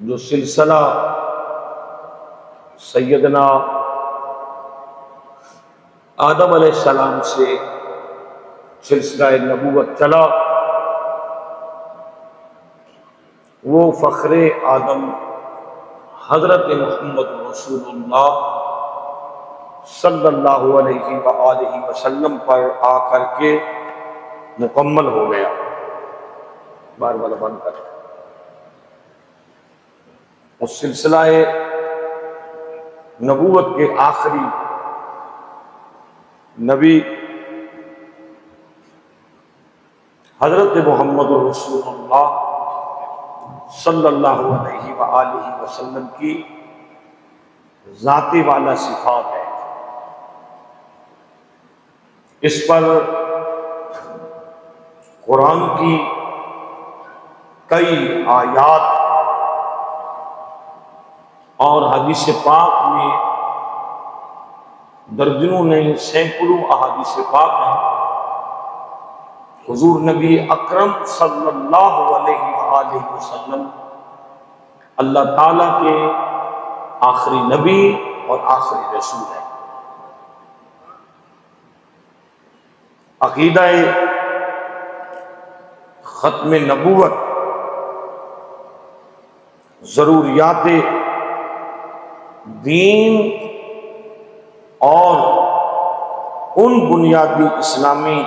جو سلسلہ سیدنا آدم علیہ السلام سے سلسلہ نبوت چلا، وہ فخر آدم حضرت محمد رسول اللہ صلی اللہ علیہ وآلہ وسلم پر آ کر کے مکمل ہو گیا۔ بار بار بند کر اس سلسلہ نبوت کے آخری نبی حضرت محمد رسول اللہ صلی اللہ علیہ وآلہ وسلم کی ذاتی والا صفات ہے۔ اس پر قرآن کی کئی آیات اور حدیث پاک میں درجنوں نہیں سینکڑوں احادیث پاک ہیں۔ حضور نبی اکرم صلی اللہ علیہ وآلہ وسلم اللہ تعالیٰ کے آخری نبی اور آخری رسول ہے۔ عقیدہ ختم نبوت ضروریات دین اور ان بنیادی اسلامی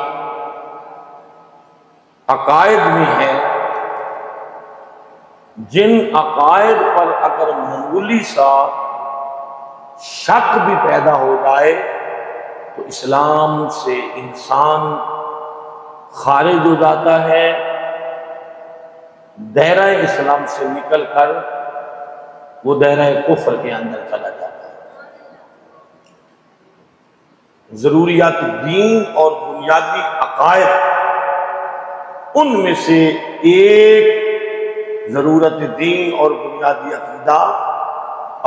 عقائد میں ہے جن عقائد پر اگر معمولی سا شک بھی پیدا ہو جائے تو اسلام سے انسان خارج ہو جاتا ہے، دائرہ اسلام سے نکل کر وہ دائرہ کفر کے اندر چلا جاتا ہے۔ ضروریات دین اور بنیادی عقائد ان میں سے ایک ضرورت دین اور بنیادی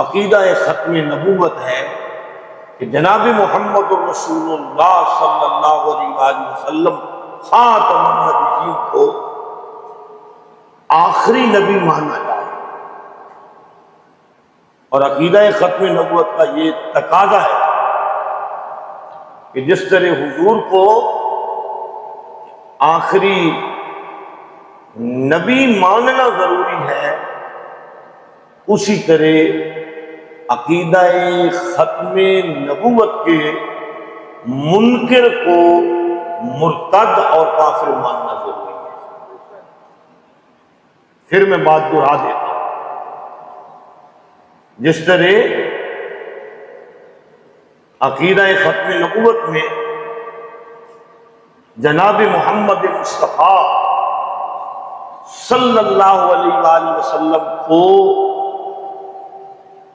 عقیدہ ختم نبوت ہے کہ جناب محمد رسول اللہ صلی اللہ علیہ وآلہ وسلم خاتم النبیین کو آخری نبی مانا جائے، اور عقیدہ ختم نبوت کا یہ تقاضا ہے کہ جس طرح حضور کو آخری نبی ماننا ضروری ہے، اسی طرح عقیدہ ختم نبوت کے منکر کو مرتد اور کافر ماننا ضروری ہے۔ پھر میں بات دہرا دیتا ہوں، جس طرح عقیدہ ختم نبوت میں جناب محمد مصطفیٰ صلی اللہ علیہ وآلہ وسلم کو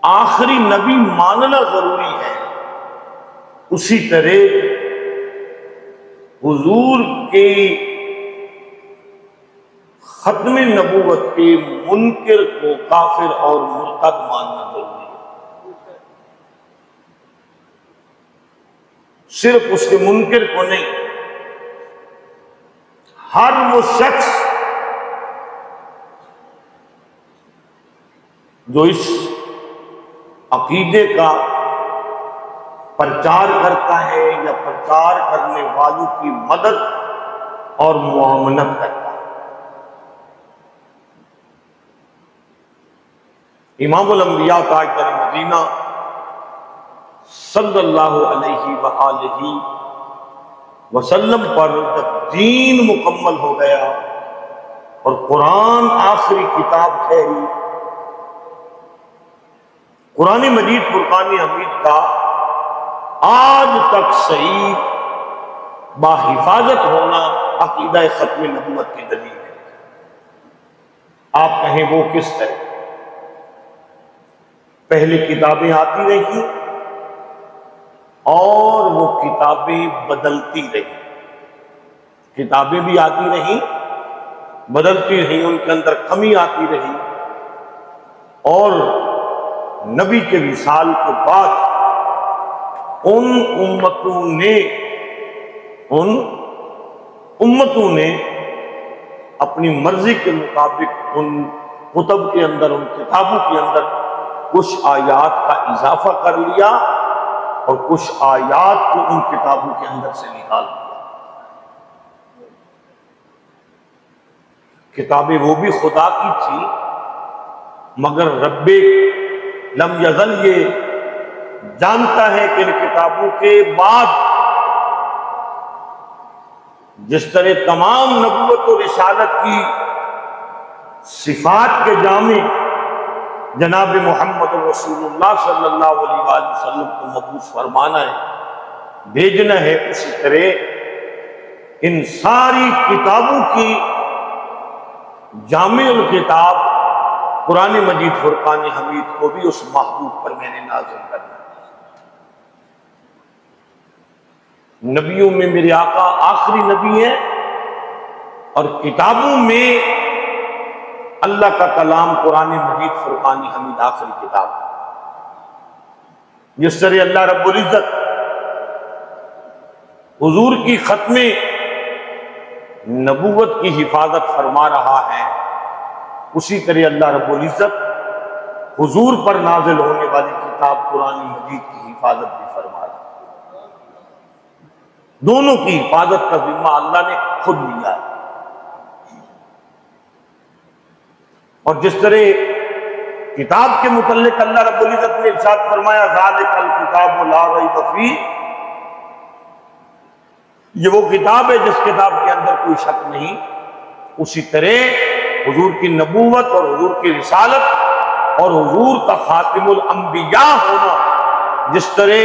آخری نبی ماننا ضروری ہے، اسی طرح حضور کے ختم نبوت کے منکر کو کافر اور مرتد ماننا ضروری ہے۔ صرف اس کے منکر کو نہیں، ہر وہ شخص جو اس عقیدے کا پرچار کرتا ہے یا پرچار کرنے والوں کی مدد اور معاونت کرتا ہے۔ امام الانبیاء تاجدار مدینہ صلی اللہ علیہ وآلہ وسلم پر جب دین مکمل ہو گیا اور قرآن آخری کتاب ٹھہری، قرآن مجید فرقان حمید کا آج تک صحیح باحفاظت ہونا عقیدہ ختم نبوت کی دلیل ہے۔ آپ کہیں وہ کس طرح؟ پہلے کتابیں آتی رہی اور وہ کتابیں بدلتی رہی، کتابیں بھی آتی رہی بدلتی رہی، ان کے اندر کمی آتی رہی، اور نبی کے وصال کے بعد ان امتوں نے اپنی مرضی کے مطابق ان کتب کے اندر، ان کتابوں کے اندر کچھ آیات کا اضافہ کر لیا اور کچھ آیات کو ان کتابوں کے اندر سے نکال دیا۔ کتابیں وہ بھی خدا کی تھی، مگر رب لم یزل یہ جانتا ہے کہ ان کتابوں کے بعد جس طرح تمام نبوت و رسالت کی صفات کے جامع جناب محمد رسول اللہ صلی اللہ علیہ وآلہ وسلم کو مبعوث فرمانا ہے، بھیجنا ہے، اسی طرح ان ساری کتابوں کی جامع الکتاب قرآن مجید فرقان حمید کو بھی اس محبوب پر میں نے نازل کرنا ہے۔ نبیوں میں میرے آقا آخری نبی ہیں، اور کتابوں میں اللہ کا کلام قرآن مجید فرقان حمید آخری کتاب۔ جس طرح اللہ رب العزت حضور کی ختم نبوت کی حفاظت فرما رہا ہے، اسی طرح اللہ رب العزت حضور پر نازل ہونے والی کتاب قرآن مجید کی حفاظت بھی فرما رہا ہے۔ دونوں کی حفاظت کا ذمہ اللہ نے خود لیا ہے۔ اور جس طرح کتاب کے متعلق اللہ رب العزت نے ارشاد فرمایا ذالک الکتاب لا ریب فیہ، یہ وہ کتاب ہے جس کتاب کے اندر کوئی شک نہیں، اسی طرح حضور کی نبوت اور حضور کی رسالت اور حضور کا خاتم الانبیاء ہونا، جس طرح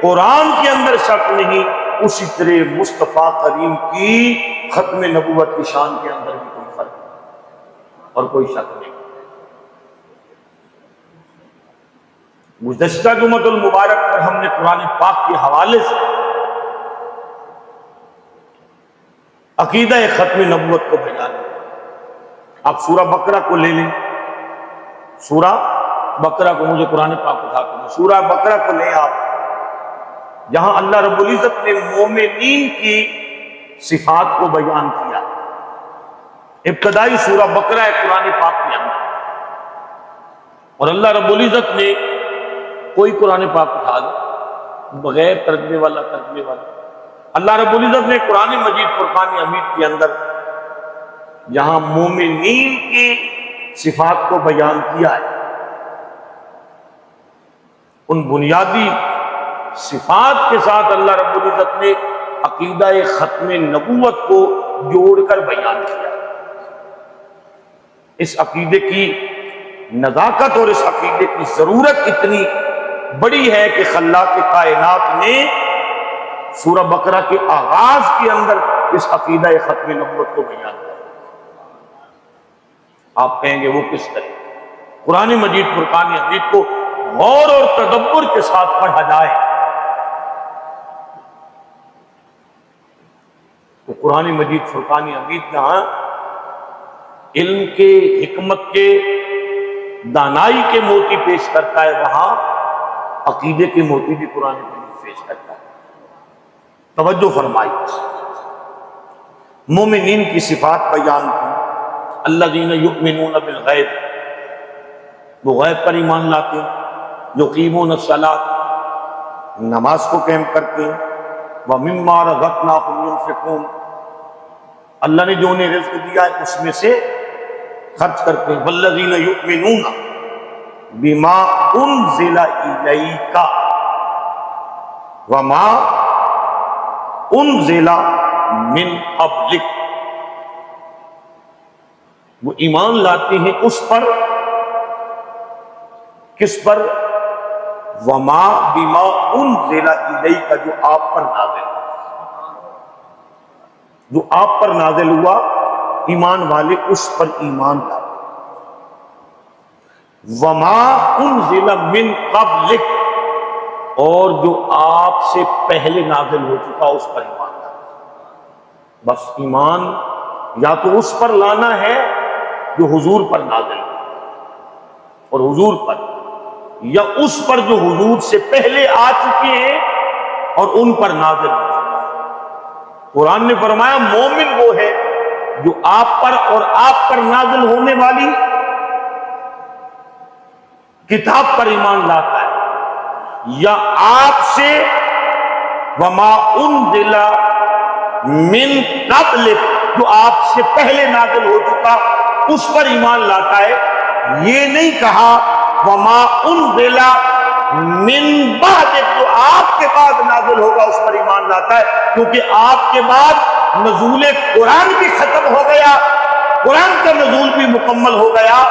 قرآن کے اندر شک نہیں، اسی طرح مصطفیٰ کریم کی ختم نبوت کی شان کے اندر بھی کوئی فرق نہیں اور کوئی شک نہیں۔ گزشتہ جمعۃ المبارک پر ہم نے قرآن پاک کے حوالے سے عقیدہ ختم نبوت کو بیان کیا۔ آپ سورہ بقرہ کو لے لیں، سورہ بقرہ کو، مجھے قرآن پاک اٹھا کے سورہ بقرہ کو لیں آپ، جہاں اللہ رب العزت نے مومنین کی صفات کو بیان کیا۔ ابتدائی سورہ بقرہ ہے قرآن پاک کے اندر، اور اللہ رب العزت نے کوئی قرآن پاک اٹھا دو بغیر ترجمے والا، ترجمے والا، اللہ رب العزت نے قرآن مجید فرقان حمید کے اندر جہاں مومنین کی صفات کو بیان کیا ہے، ان بنیادی صفات کے ساتھ اللہ رب العزت نے عقیدہ ختم نبوت کو جوڑ کر بیان کیا۔ اس عقیدے کی نزاکت اور اس عقیدے کی ضرورت اتنی بڑی ہے کہ خلاق کائنات نے سورہ بقرہ کے آغاز کے اندر اس عقیدہ ختم نبوت کو بیان کیا۔ آپ کہیں گے وہ کس طرح؟ قرآن مجید فرقان حمید کو غور اور تدبر کے ساتھ پڑھا جائے تو قرآن مجید فرقان حمید جہاں علم کے، حکمت کے، دانائی کے موتی پیش کرتا ہے، وہاں عقیدے کے موتی بھی قرآن مجید پیش کرتا ہے۔ توجہ فرمائی، مومنین کی صفات بیان کی۔ الذین یؤمنون بالغیب، وہ غیب پر ایمان لاتے ہیں، یقیمون الصلاۃ، نماز کو قائم کرتے ہیں، ومما رزقناہم ینفقون، اللہ نے جو انہیں رزق دیا ہے اس میں سے خرچ کرتے ہیں۔ والذین یؤمنون بما انزل الیک وما انزل من قبلک، وہ ایمان لاتے ہیں اس پر، کس پر؟ وما بما انزل الیک، جو آپ پر نازل ہوا، جو آپ پر نازل ہوا، ایمان والے اس پر ایمان لاتے۔ وما انزل من قبلک، اور جو آپ سے پہلے نازل ہو چکا اس پر ایمان لاتے۔ بس ایمان یا تو اس پر لانا ہے جو حضور پر نازل ہو اور حضور پر، یا اس پر جو حضور سے پہلے آ چکے ہیں اور ان پر نازل ہو چکا ہے۔ قرآن نے فرمایا مومن وہ ہے جو آپ پر اور آپ پر نازل ہونے والی کتاب پر ایمان لاتا ہے، یا آپ سے وما انزل من قبل، جو آپ سے پہلے نازل ہو چکا اس پر ایمان لاتا ہے. یہ نہیں کہا وما انزل من بعد، جو آپ کے بعد نازل ہوگا اس پر ایمان لاتا ہے، کیونکہ آپ کے بعد نزول قرآن بھی ختم ہو گیا، قرآن کا نزول بھی مکمل ہو گیا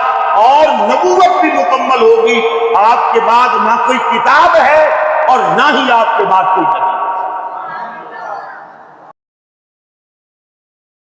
اور نبوت بھی مکمل ہوگی. آپ کے بعد نہ کوئی کتاب ہے اور نہ ہی آپ کے بعد کوئی نبی.